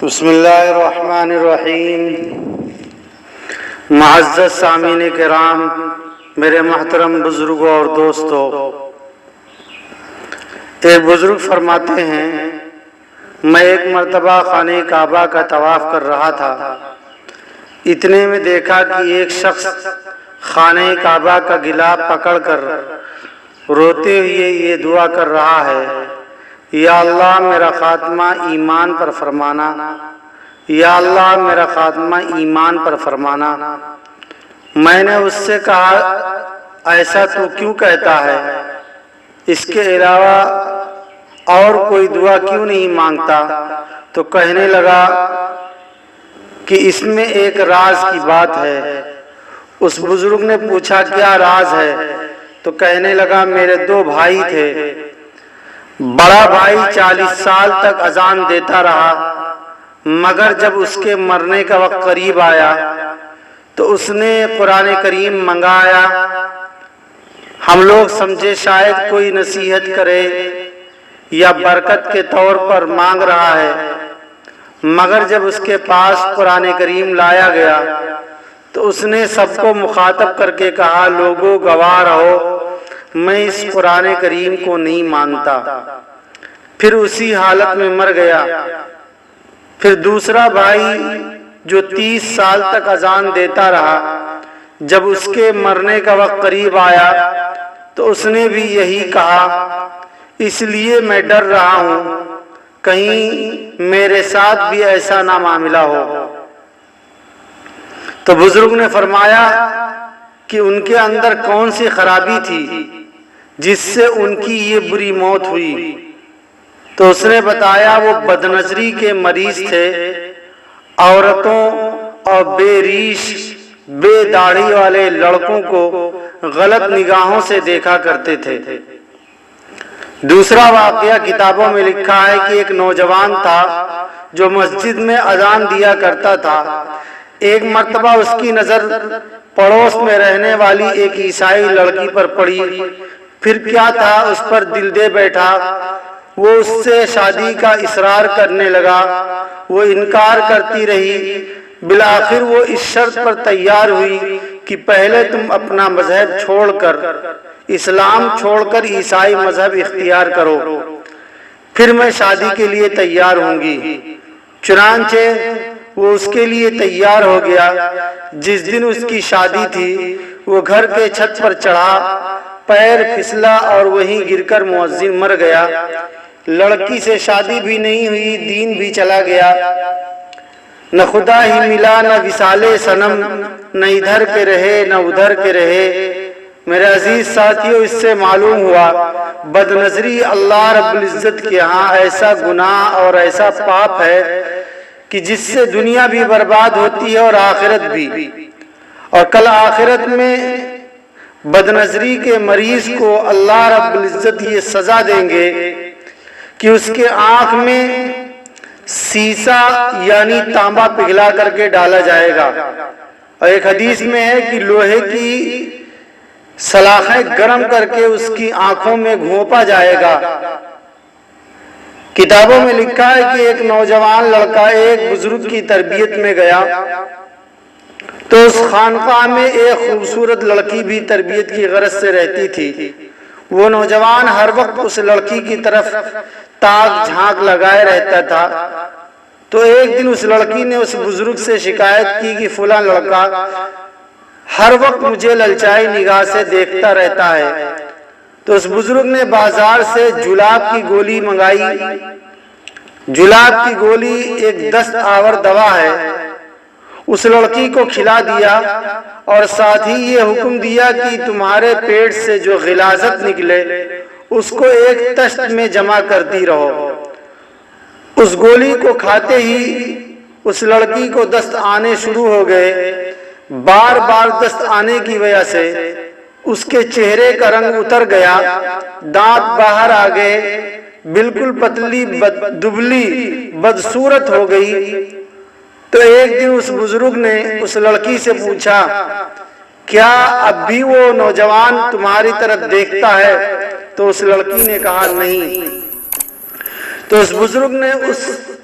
بسم اللہ الرحمن الرحیم۔ معزز سامعین کرام، میرے محترم بزرگوں اور دوستوں، ایک بزرگ فرماتے ہیں، میں ایک مرتبہ خانہ کعبہ کا طواف کر رہا تھا، اتنے میں دیکھا کہ ایک شخص خانہ کعبہ کا گلاف پکڑ کر روتے ہوئے یہ دعا کر رہا ہے، یا اللہ میرا خاتمہ ایمان پر فرمانا، یا اللہ میرا خاتمہ ایمان پر فرمانا۔ میں نے اس سے کہا، ایسا تو کیوں کہتا ہے؟ اس کے علاوہ اور کوئی دعا کیوں نہیں مانگتا؟ تو کہنے لگا کہ اس میں ایک راز کی بات ہے۔ اس بزرگ نے پوچھا، کیا راز ہے؟ تو کہنے لگا، میرے دو بھائی تھے، بڑا بھائی 40 سال تک اذان دیتا رہا، مگر جب اس کے مرنے کا وقت قریب آیا تو اس نے قرآن کریم منگایا۔ ہم لوگ سمجھے شاید کوئی نصیحت کرے یا برکت کے طور پر مانگ رہا ہے، مگر جب اس کے پاس قرآن کریم لایا گیا تو اس نے سب کو مخاطب کر کے کہا، لوگوں گواہ رہو، میں اس قرآن کریم کو نہیں مانتا۔ پھر اسی حالت میں مر گیا۔ پھر دوسرا بھائی جو 30 سال تک اذان دیتا رہا، جب اس کے مرنے کا وقت قریب آیا تو اس نے بھی یہی کہا، اس لیے میں ڈر رہا ہوں کہیں میرے ساتھ بھی ایسا نہ معاملہ ہو۔ تو بزرگ نے فرمایا کہ ان کے اندر کون سی خرابی تھی جس سے ان کی یہ بری موت ہوئی؟ تو اس نے بتایا، وہ بدنظری کے مریض تھے، عورتوں اور بے ریش بے داڑھی والے لڑکوں کو غلط نگاہوں سے دیکھا کرتے تھے۔ دوسرا واقعہ کتابوں میں لکھا ہے کہ ایک نوجوان تھا جو مسجد میں اذان دیا کرتا تھا۔ ایک مرتبہ اس کی نظر پڑوس میں رہنے والی ایک عیسائی لڑکی پر پڑی۔ پھر کیا تھا، اس پر دل دے بیٹھا، وہ اس سے شادی کا اصرار کرنے لگا، وہ انکار کرتی رہی۔ بالآخر وہ اس شرط پر تیار ہوئی کہ پہلے تم اپنا مذہب چھوڑ کر، اسلام چھوڑ کر عیسائی مذہب اختیار کرو، پھر میں شادی کے لیے تیار ہوں گی۔ چنانچہ وہ اس کے لیے تیار ہو گیا۔ جس دن اس کی شادی تھی، وہ گھر کے چھت پر چڑھا، پیر پھسلا اور وہیں گر کر مؤذن مر گیا۔ لڑکی سے شادی بھی نہیں ہوئی، دین بھی چلا گیا، نہ خدا ہی ملا، نہ وصال صنم، نہ ادھر کے رہے نہ ادھر کے رہے۔ میرے عزیز ساتھیوں، اس سے معلوم ہوا بد نظری اللہ رب العزت کے ہاں ایسا گناہ اور ایسا پاپ ہے کہ جس سے دنیا بھی برباد ہوتی ہے اور آخرت بھی۔ اور کل آخرت میں بد نظری کے مریض کو اللہ رب العزت یہ سزا دیں گے کہ اس کے آنکھ میں سیسا یعنی تانبا پگھلا کر کے ڈالا جائے گا، اور ایک حدیث میں ہے کہ لوہے کی سلاخیں گرم کر کے اس کی آنکھوں میں گھونپا جائے گا۔ کتابوں میں لکھا ہے کہ ایک نوجوان لڑکا ایک بزرگ کی تربیت میں گیا تو اس خانقاہ میں ایک خوبصورت لڑکی بھی تربیت کی غرض سے رہتی تھی۔ وہ نوجوان ہر وقت اس لڑکی کی طرف تاک جھانک لگائے رہتا تھا۔ تو ایک دن اس لڑکی نے اس بزرگ سے شکایت کی کہ فلاں لڑکا ہر وقت مجھے للچائی نگاہ سے دیکھتا رہتا ہے۔ تو اس بزرگ نے بازار سے جلاب کی گولی منگائی۔ جلاب کی گولی ایک دست آور دوا ہے، اس لڑکی کو کھلا دیا اور ساتھ ہی یہ حکم دیا کہ تمہارے پیٹ سے جو غلاظت نکلے اس کو ایک تشت میں جمع کرتی رہو۔ اس گولی کو کھاتے ہی اس لڑکی کو دست آنے شروع ہو گئے۔ بار بار دست آنے کی وجہ سے اس کے چہرے کا رنگ اتر گیا، دانت باہر آ گئے، بالکل پتلی دبلی بدصورت ہو گئی۔ تو ایک دن اس بزرگ نے اس لڑکی سے پوچھا، کیا اب بھی وہ نوجوان تمہاری طرف دیکھتا ہے؟ تو اس لڑکی نے کہا، نہیں۔ تو اس بزرگ نے اس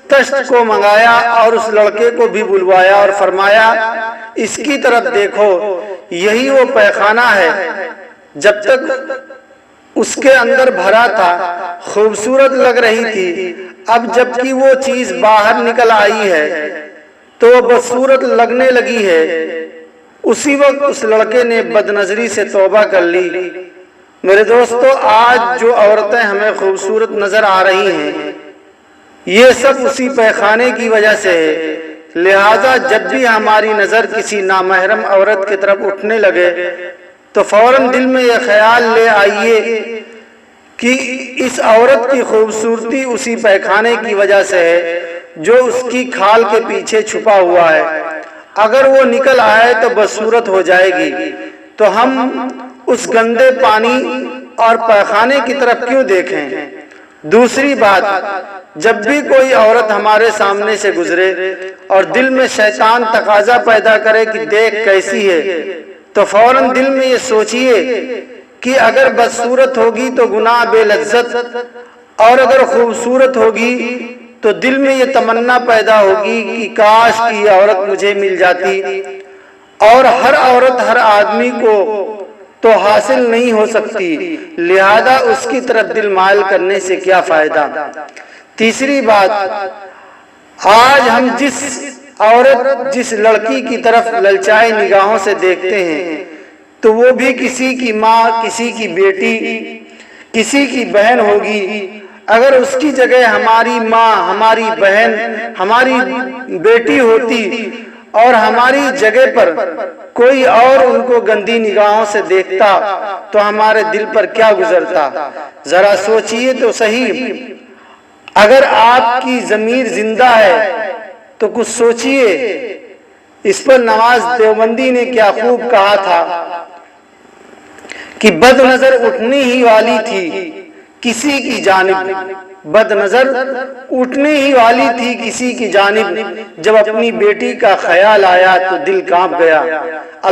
تشت کو منگایا اور اس لڑکے کو بھی بلوایا اور فرمایا اس کی طرف دیکھو، یہی وہ پیخانہ ہے، جب تک اس کے اندر بھرا تھا خوبصورت لگ رہی تھی، اب جبکہ وہ چیز باہر نکل آئی ہے تو وہ بدصورت لگنے لگی ہے۔ اسی وقت اس لڑکے نے بد نظری سے توبہ کر لی۔ میرے دوستو، آج جو عورتیں ہمیں خوبصورت نظر آ رہی ہیں یہ سب اسی پیخانے کی وجہ سے ہے۔ لہذا جب بھی ہماری نظر کسی نامحرم عورت کی طرف اٹھنے لگے تو فوراً دل میں یہ خیال لے آئیے کہ اس عورت کی خوبصورتی اسی پیخانے کی وجہ سے ہے جو اس کی کھال کے پیچھے چھپا ہوا ہے، اگر وہ نکل آئے تو بدصورت ہو جائے گی، تو ہم اس گندے پانی اور پیخانے کی طرف کیوں دیکھیں؟ دوسری بات، جب بھی کوئی عورت ہمارے سامنے سے گزرے اور دل میں شیطان تقاضا پیدا کرے کہ دیکھ کیسی ہے، تو فوراً دل میں یہ سوچئے کہ اگر بدصورت ہوگی تو گناہ بے لذت، اور اگر خوبصورت ہوگی تو دل میں یہ تمنا پیدا ہوگی کہ کاش کی یہ عورت مجھے مل جاتی۔ اور ہر عورت ہر آدمی کو تو حاصل نہیں ہو سکتی، لہذا اس کی طرف دل مائل کرنے سے کیا فائدہ۔ تیسری بات، آج ہم جس عورت جس لڑکی کی طرف للچائے نگاہوں سے دیکھتے ہیں تو وہ بھی کسی کی ماں، کسی کی بیٹی، کسی کی بہن ہوگی۔ اگر اس کی جگہ ہماری ماں، ہماری بہن، ہماری بیٹی ہوتی اور ہماری جگہ پر کوئی اور ان کو گندی نگاہوں سے دیکھتا تو ہمارے دل پر کیا گزرتا؟ ذرا سوچئے تو صحیح۔ اگر آپ کی ضمیر زندہ ہے تو کچھ سوچئے۔ اس پر نواز دیوبندی نے کیا خوب کہا تھا کہ بد نظر اٹھنے ہی والی تھی کسی کی جانب، بد نظر اٹھنے ہی والی تھی کسی کی جانب، جب اپنی بیٹی کا خیال آیا تو دل کانپ گیا۔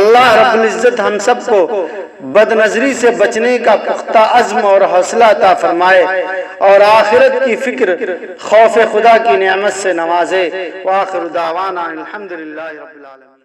اللہ رب العزت ہم سب کو بد نظری سے بچنے کا پختہ عزم اور حوصلہ عطا فرمائے اور آخرت کی فکر خوف خدا کی نعمت سے نوازے۔ وآخر دعوانا الحمدللہ رب العالمین۔